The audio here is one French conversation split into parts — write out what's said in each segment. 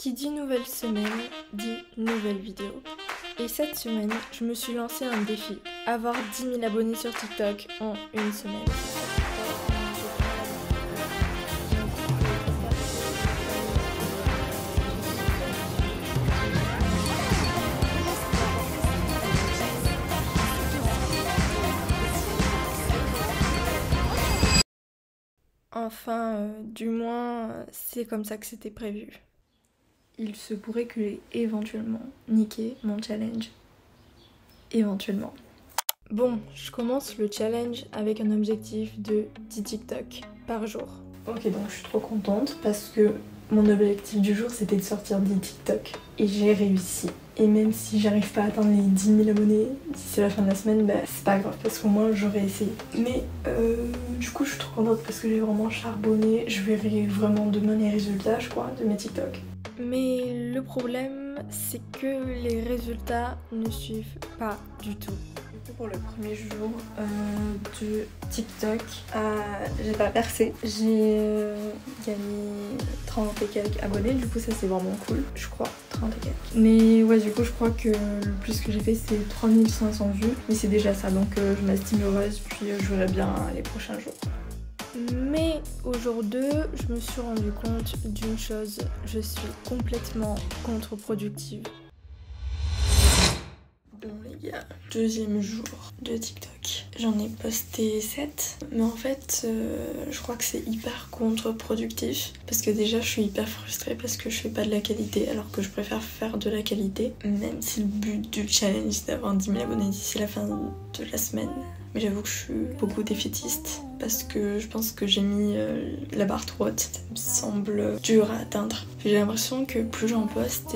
Qui dit nouvelle semaine, dit nouvelle vidéo. Et cette semaine, je me suis lancé un défi, avoir 10 000 abonnés sur TikTok en une semaine. Enfin, du moins, c'est comme ça que c'était prévu. Il se pourrait que j'ai éventuellement niqué mon challenge. Éventuellement. Bon, je commence le challenge avec un objectif de 10 TikTok par jour. Ok, donc je suis trop contente parce que mon objectif du jour c'était de sortir 10 TikTok. Et j'ai réussi. Et même si j'arrive pas à atteindre les 10 000 abonnés d'ici la fin de la semaine, bah c'est pas grave parce qu'au moins j'aurais essayé. Mais du coup je suis trop contente parce que j'ai vraiment charbonné. Je verrai vraiment demain les résultats je crois de mes TikTok. Mais le problème c'est que les résultats ne suivent pas du tout. Pour le premier jour de TikTok, j'ai pas percé. J'ai gagné 30 et quelques abonnés, du coup ça c'est vraiment cool, je crois, 30 et quelques. Mais ouais, du coup je crois que le plus que j'ai fait c'est 3500 vues, mais c'est déjà ça, donc je m'estime heureuse, puis je verrai bien les prochains jours. Mais au jour 2, je me suis rendu compte d'une chose, je suis complètement contre-productive. Bon les gars, deuxième jour de TikTok. J'en ai posté 7, mais en fait je crois que c'est hyper contre-productif parce que déjà je suis hyper frustrée parce que je fais pas de la qualité alors que je préfère faire de la qualité, même si le but du challenge c'est d'avoir 10 000 abonnés d'ici la fin de la semaine. Mais j'avoue que je suis beaucoup défaitiste parce que je pense que j'ai mis la barre trop haute. Ça me semble dur à atteindre. J'ai l'impression que plus j'en poste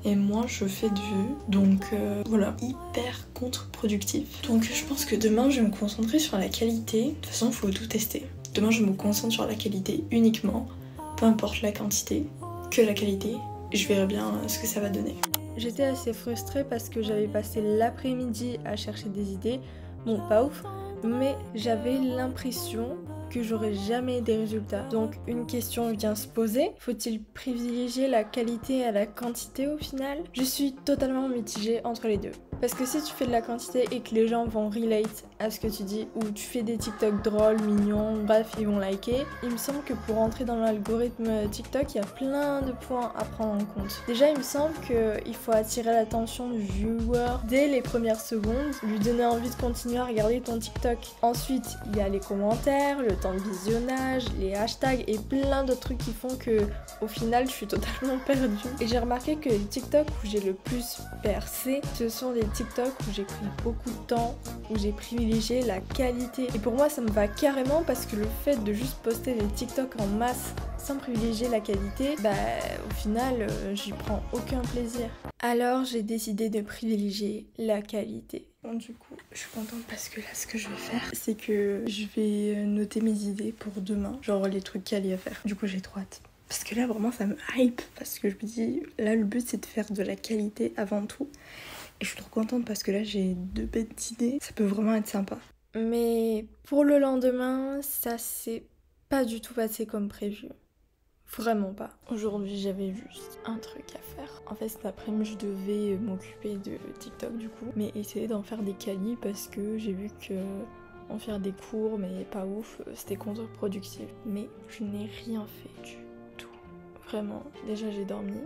et moins je fais de vues. Donc voilà, hyper contre-productif. Donc je pense que demain je vais me concentrer sur la qualité. De toute façon, il faut tout tester. Demain je me concentre sur la qualité uniquement, peu importe la quantité, que la qualité. Et je verrai bien ce que ça va donner. J'étais assez frustrée parce que j'avais passé l'après-midi à chercher des idées. Bon, pas ouf, mais j'avais l'impression que j'aurais jamais des résultats. Donc une question vient se poser, faut-il privilégier la qualité à la quantité au final? Je suis totalement mitigée entre les deux. Parce que si tu fais de la quantité et que les gens vont relate à ce que tu dis, ou tu fais des TikTok drôles, mignons, bref, ils vont liker, il me semble que pour entrer dans l'algorithme TikTok, il y a plein de points à prendre en compte. Déjà, il me semble qu'il faut attirer l'attention du viewer dès les premières secondes, lui donner envie de continuer à regarder ton TikTok. Ensuite, il y a les commentaires, le temps de visionnage, les hashtags et plein d'autres trucs qui font que, au final, je suis totalement perdue. Et j'ai remarqué que les TikTok où j'ai le plus percé, ce sont des TikTok où j'ai pris beaucoup de temps, où j'ai privilégié la qualité. Et pour moi ça me va carrément parce que le fait de juste poster des TikTok en masse sans privilégier la qualité, bah au final j'y prends aucun plaisir. Alors j'ai décidé de privilégier la qualité. Bon, du coup je suis contente parce que là ce que je vais faire c'est que je vais noter mes idées pour demain, genre les trucs quali à faire. Du coup j'ai trop hâte. Parce que là vraiment ça me hype, parce que je me dis là le but c'est de faire de la qualité avant tout. Et je suis trop contente parce que là j'ai 2 bêtes idées, ça peut vraiment être sympa. Mais pour le lendemain, ça s'est pas du tout passé comme prévu. Vraiment pas. Aujourd'hui j'avais juste un truc à faire. En fait cet après-midi je devais m'occuper de TikTok du coup, mais essayer d'en faire des qualis parce que j'ai vu que en faire des cours mais pas ouf, c'était contre-productif. Mais je n'ai rien fait du tout. Vraiment, déjà j'ai dormi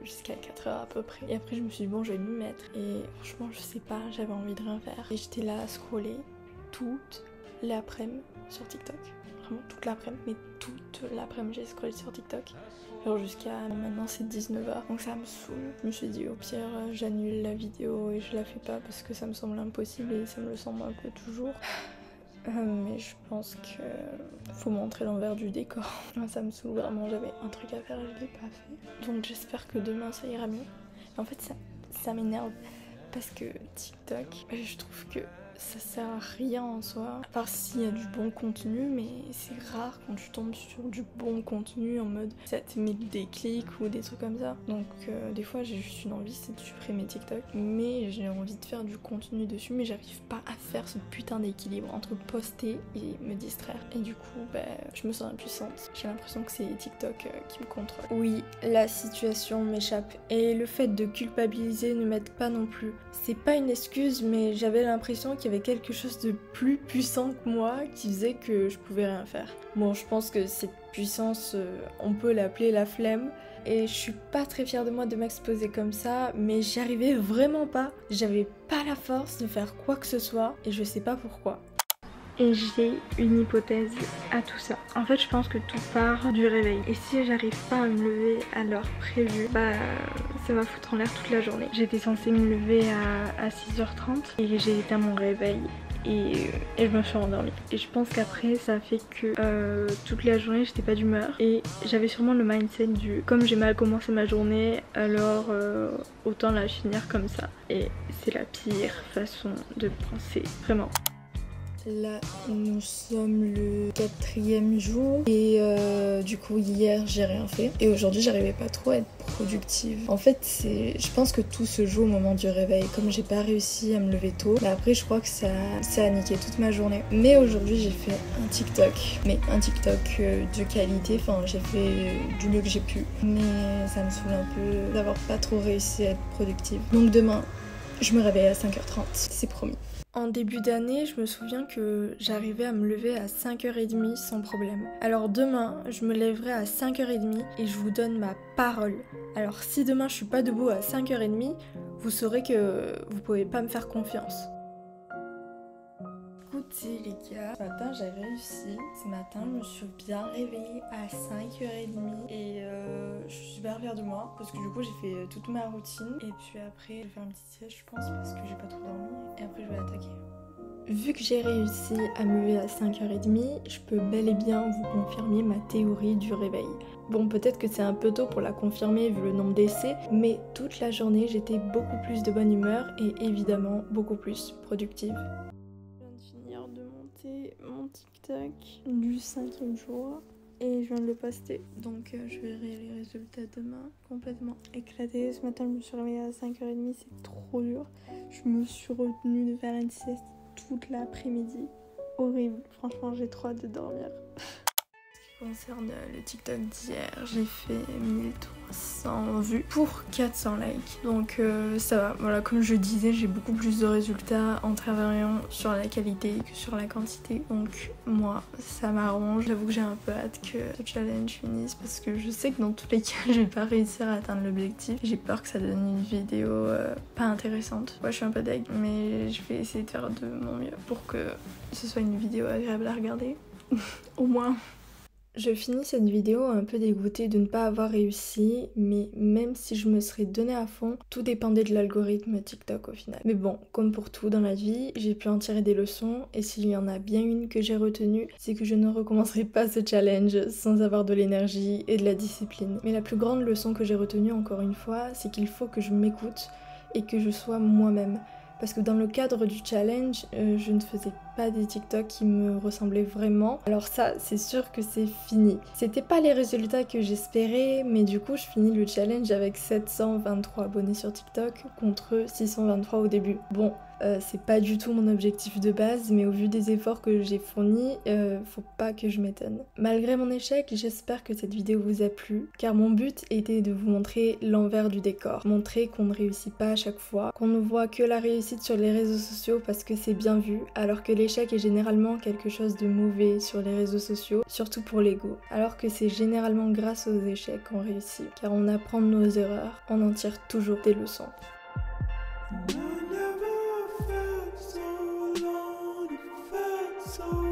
jusqu'à 4 heures à peu près. Et après je me suis dit bon je vais m'y mettre. Et franchement je sais pas, j'avais envie de rien faire. Et j'étais là à scroller toute l'après-midi sur TikTok. Vraiment toute l'après-midi, mais toute l'après-midi j'ai scrollé sur TikTok. Genre jusqu'à maintenant c'est 19h. Donc ça me saoule. Je me suis dit au pire j'annule la vidéo et je la fais pas parce que ça me semble impossible et ça me le semble un peu toujours. Mais je pense que faut montrer l'envers du décor. Ça me saoule vraiment, j'avais un truc à faire et je l'ai pas fait. Donc j'espère que demain ça ira mieux. En fait ça m'énerve parce que TikTok, je trouve que ça sert à rien en soi, à part s'il y a du bon contenu, mais c'est rare quand tu tombes sur du bon contenu en mode ça te met des clics ou des trucs comme ça. Donc des fois j'ai juste une envie, c'est de supprimer TikTok, mais j'ai envie de faire du contenu dessus, mais j'arrive pas à faire ce putain d'équilibre entre poster et me distraire. Et du coup, je me sens impuissante. J'ai l'impression que c'est TikTok qui me contrôle. Oui, la situation m'échappe et le fait de culpabiliser ne m'aide pas non plus. C'est pas une excuse, mais j'avais l'impression qu'il y avait quelque chose de plus puissant que moi qui faisait que je pouvais rien faire. Bon, je pense que cette puissance, on peut l'appeler la flemme. Et je suis pas très fière de moi de m'exposer comme ça, mais j'y arrivais vraiment pas. J'avais pas la force de faire quoi que ce soit et je sais pas pourquoi. Et j'ai une hypothèse à tout ça. En fait, je pense que tout part du réveil. Et si j'arrive pas à me lever à l'heure prévue, ça va foutre en l'air toute la journée. J'étais censée me lever à 6h30 et j'ai éteint mon réveil. Et je me suis endormie. Et je pense qu'après ça a fait que toute la journée j'étais pas d'humeur. Et j'avais sûrement le mindset du comme j'ai mal commencé ma journée, alors autant la finir comme ça. Et c'est la pire façon de penser, vraiment. Là, nous sommes le 4e jour et du coup hier j'ai rien fait et aujourd'hui j'arrivais pas trop à être productive. En fait je pense que tout se joue au moment du réveil. Comme j'ai pas réussi à me lever tôt, après je crois que ça a niqué toute ma journée. Mais aujourd'hui j'ai fait un TikTok, mais un TikTok de qualité, enfin j'ai fait du mieux que j'ai pu. Mais ça me saoule un peu d'avoir pas trop réussi à être productive. Donc demain je me réveille à 5h30, c'est promis. En début d'année, je me souviens que j'arrivais à me lever à 5h30 sans problème. Alors demain, je me lèverai à 5h30 et je vous donne ma parole. Alors si demain je suis pas debout à 5h30, vous saurez que vous pouvez pas me faire confiance. Écoutez les gars, ce matin j'ai réussi. Ce matin je me suis bien réveillée à 5h30 et je suis super fière de moi parce que du coup j'ai fait toute ma routine et puis après je vais faire un petit sieste je pense parce que j'ai pas trop dormi et après je vais attaquer. Vu que j'ai réussi à me lever à 5h30, je peux bel et bien vous confirmer ma théorie du réveil. Bon, peut-être que c'est un peu tôt pour la confirmer vu le nombre d'essais, mais toute la journée j'étais beaucoup plus de bonne humeur et évidemment beaucoup plus productive. De monter mon TikTok du 5e jour et je viens de le poster, donc je verrai les résultats demain. Complètement éclatée. Ce matin je me suis réveillée à 5h30, c'est trop dur. Je me suis retenue de faire une sieste toute l'après-midi. Horrible, franchement j'ai trop hâte de dormir. Concerne le TikTok d'hier, j'ai fait 1300 vues pour 400 likes. Donc ça va, voilà, comme je disais, j'ai beaucoup plus de résultats en travaillant sur la qualité que sur la quantité. Donc moi, ça m'arrange. J'avoue que j'ai un peu hâte que ce challenge finisse parce que je sais que dans tous les cas, je vais pas réussir à atteindre l'objectif. J'ai peur que ça donne une vidéo pas intéressante. Ouais, je suis un peu deg, mais je vais essayer de faire de mon mieux pour que ce soit une vidéo agréable à regarder. Au moins. Je finis cette vidéo un peu dégoûtée de ne pas avoir réussi, mais même si je me serais donnée à fond, tout dépendait de l'algorithme TikTok au final. Mais bon, comme pour tout dans la vie, j'ai pu en tirer des leçons, et s'il y en a bien une que j'ai retenue, c'est que je ne recommencerai pas ce challenge sans avoir de l'énergie et de la discipline. Mais la plus grande leçon que j'ai retenue encore une fois, c'est qu'il faut que je m'écoute et que je sois moi-même. Parce que dans le cadre du challenge, je ne faisais pas des TikTok qui me ressemblaient vraiment. Alors ça, c'est sûr que c'est fini. C'était pas les résultats que j'espérais, mais du coup, je finis le challenge avec 723 abonnés sur TikTok contre 623 au début. Bon, c'est pas du tout mon objectif de base, mais au vu des efforts que j'ai fournis, faut pas que je m'étonne. Malgré mon échec, j'espère que cette vidéo vous a plu, car mon but était de vous montrer l'envers du décor. Montrer qu'on ne réussit pas à chaque fois, qu'on ne voit que la réussite sur les réseaux sociaux parce que c'est bien vu, alors que l'échec est généralement quelque chose de mauvais sur les réseaux sociaux, surtout pour l'ego. Alors que c'est généralement grâce aux échecs qu'on réussit, car on apprend de nos erreurs, on en tire toujours des leçons. So